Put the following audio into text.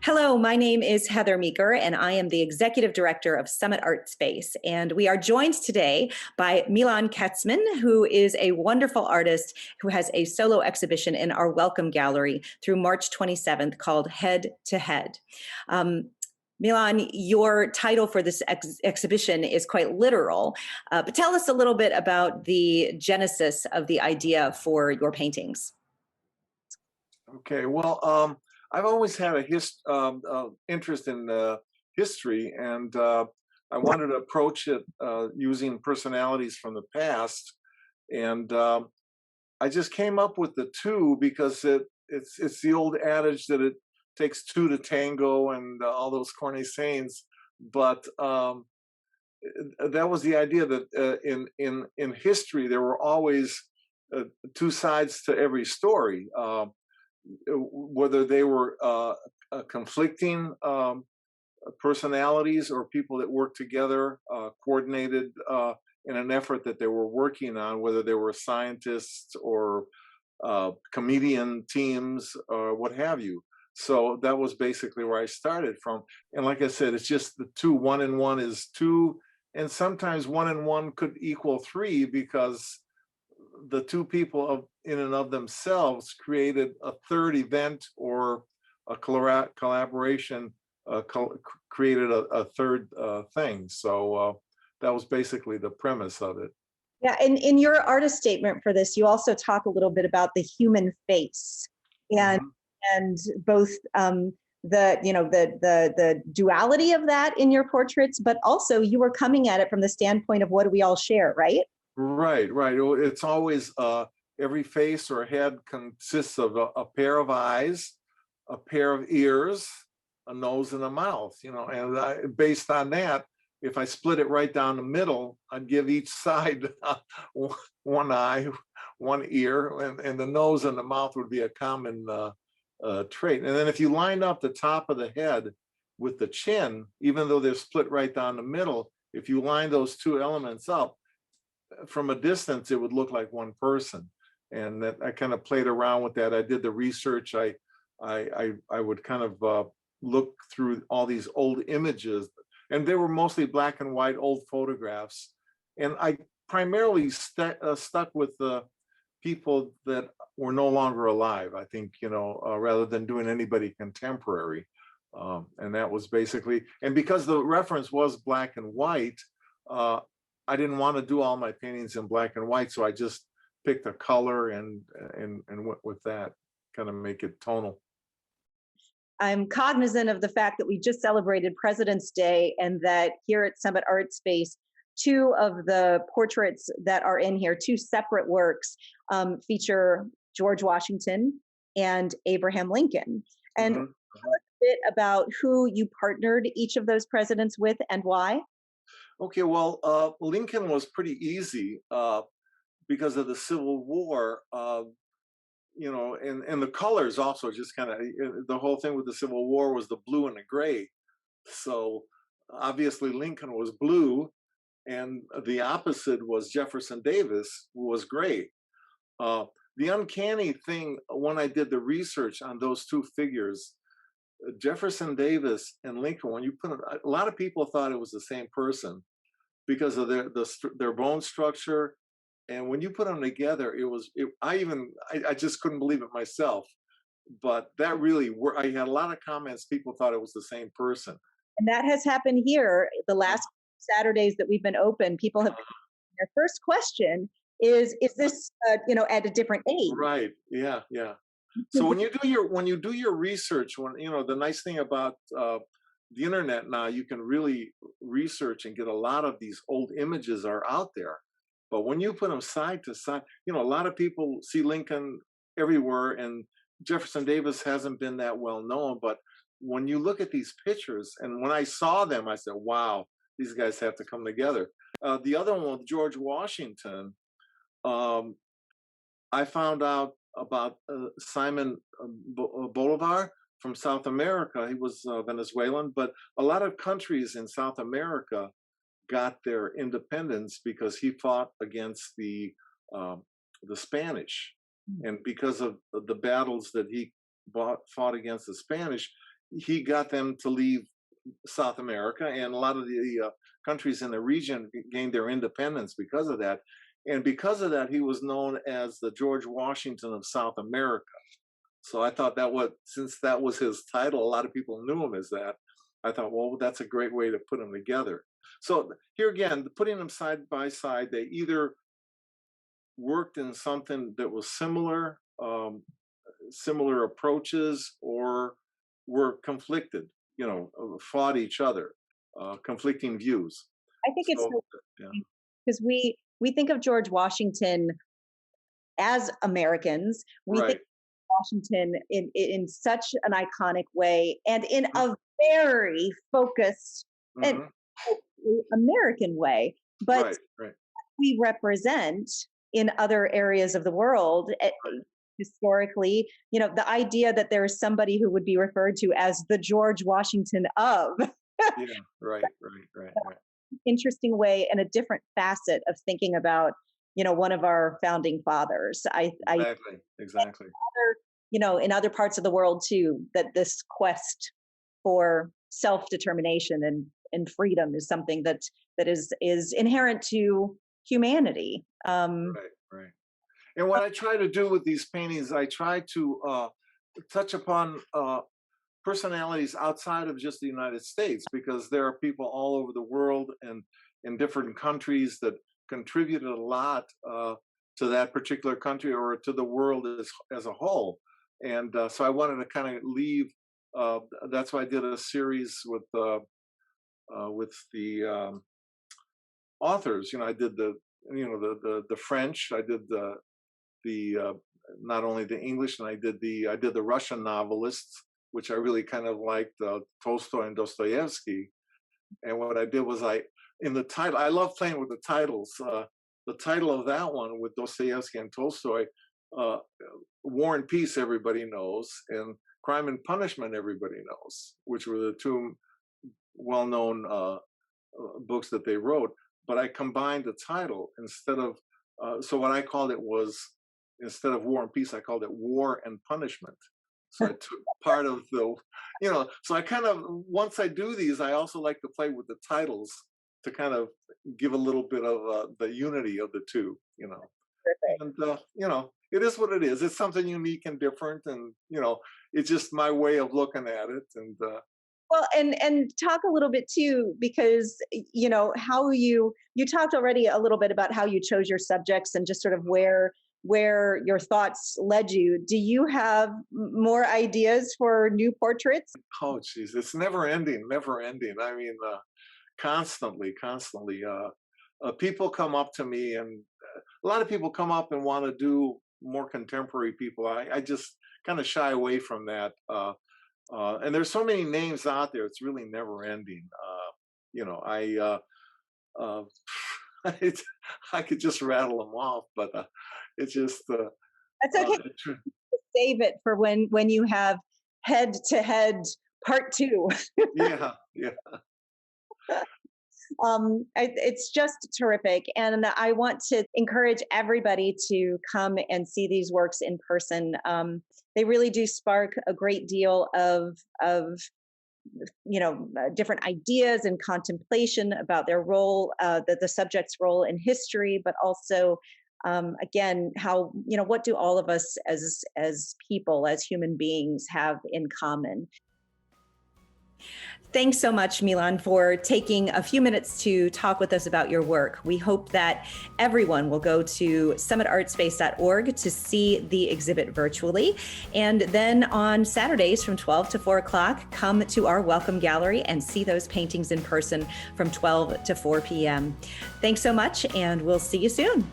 Hello, my name is Heather Meeker, and I am the Executive Director of Summit Artspace. And we are joined today by Milan Kecman, who is a wonderful artist who has a solo exhibition in our Welcome Gallery through March 27th called Head2Head. Milan, your title for this exhibition is quite literal, but tell us a little bit about the genesis of the idea for your paintings. Okay, well, I've always had a interest in history, and I wanted to approach it using personalities from the past, and I just came up with the two because it's the old adage that it takes two to tango and all those corny sayings, but that was the idea that in history there were always two sides to every story. Whether they were conflicting personalities or people that worked together, coordinated in an effort that they were working on, whether they were scientists or comedian teams or what have you. So that was basically where I started from. And like I said, it's just the two, 1 and 1 is 2, and sometimes 1 and 1 could equal 3 because the two people in and of themselves created a third event or a collaboration, created a third thing. So that was basically the premise of it. Yeah, and in your artist statement for this, you also talk a little bit about the human face and both the duality of that in your portraits, but also you were coming at it from the standpoint of what do we all share, right? Right. It's always every face or head consists of a pair of eyes, a pair of ears, a nose, and a mouth. And based on that, if I split it right down the middle, I'd give each side one eye, one ear, and the nose and the mouth would be a common trait. And then if you line up the top of the head with the chin, even though they're split right down the middle, if you line those two elements up, from a distance, it would look like one person. And that I kind of played around with that. I did the research. I would kind of look through all these old images, and they were mostly black and white old photographs. And I primarily stuck with the people that were no longer alive, I think, rather than doing anybody contemporary. And that was basically, and because the reference was black and white, I didn't want to do all my paintings in black and white, so I just picked a color and went with that, kind of make it tonal. I'm cognizant of the fact that we just celebrated President's Day and that here at Summit Artspace, two of the portraits that are in here, two separate works, feature George Washington and Abraham Lincoln. And tell us a bit about who you partnered each of those presidents with and why. Okay, well, Lincoln was pretty easy because of the Civil War, and the colors also just kind of, the whole thing with the Civil War was the blue and the gray. So obviously Lincoln was blue, and the opposite was Jefferson Davis, who was gray. The uncanny thing when I did the research on those two figures, Jefferson Davis and Lincoln, when you put them, a lot of people thought it was the same person because of their bone structure, and when you put them together, I just couldn't believe it myself. But that really worked. I had a lot of comments. People thought it was the same person, and that has happened here. The last Saturdays that we've been open, people have. Their first question is this at a different age? Right. Yeah. So when you do your research, the nice thing about the internet now, you can really research and get a lot of these old images are out there. But when you put them side to side, a lot of people see Lincoln everywhere, and Jefferson Davis hasn't been that well known. But when you look at these pictures, and when I saw them, I said, wow, these guys have to come together. The other one with George Washington, I found out about Simon Bolivar from South America. He was Venezuelan, but a lot of countries in South America got their independence because he fought against the Spanish, and because of the battles that he fought against the Spanish, he got them to leave South America, and a lot of the countries in the region gained their independence because of that. And because of that, he was known as the George Washington of South America. So I thought since that was his title, a lot of people knew him as that. I thought, well, that's a great way to put them together. So here again, putting them side by side, they either worked in something that was similar, similar approaches, or were conflicted, fought each other, conflicting views. I think it's because we think of George Washington as Americans. We think of Washington in such an iconic way and in a very focused and American way. But we represent in other areas of the world, historically, the idea that there is somebody who would be referred to as the George Washington of. Right. Interesting way and a different facet of thinking about, one of our founding fathers. Exactly. In other parts of the world too, that this quest for self-determination and freedom is something that is inherent to humanity. Right. And what I try to do with these paintings, I try to touch upon personalities outside of just the United States, because there are people all over the world and in different countries that contributed a lot to that particular country or to the world as a whole. And so I wanted to kind of leave. That's why I did a series with the authors. I did the French. I did the not only the English, and I did the Russian novelists, which I really kind of liked, Tolstoy and Dostoevsky. And what I did was in the title, I love playing with the titles. The title of that one with Dostoevsky and Tolstoy, War and Peace, everybody knows, and Crime and Punishment, everybody knows, which were the two well-known books that they wrote. But I combined the title instead of, so what I called it was, instead of War and Peace, I called it War and Punishment. So I took part of the, so I kind of, once I do these, I also like to play with the titles to kind of give a little bit of the unity of the two, And, it is what it is. It's something unique and different. And, it's just my way of looking at it. And, well, and talk a little bit too, because, how you talked already a little bit about how you chose your subjects and just sort of where your thoughts led you. Do you have more ideas for new portraits? Oh, geez, it's never ending. I mean, constantly. People come up to me, and a lot of people come up and want to do more contemporary people. I just kind of shy away from that. And there's so many names out there. It's really never ending. I could just rattle them off, but it's just. That's okay. Save it for when you have Head2Head Part 2. Yeah. It's just terrific, and I want to encourage everybody to come and see these works in person. They really do spark a great deal of different ideas and contemplation about their role, the subject's role in history, but also again, how, what do all of us as people, as human beings have in common? Thanks so much, Milan, for taking a few minutes to talk with us about your work. We hope that everyone will go to summitartspace.org to see the exhibit virtually. And then on Saturdays from 12 to 4 o'clock, come to our Welcome Gallery and see those paintings in person from 12 to 4 p.m. Thanks so much, and we'll see you soon.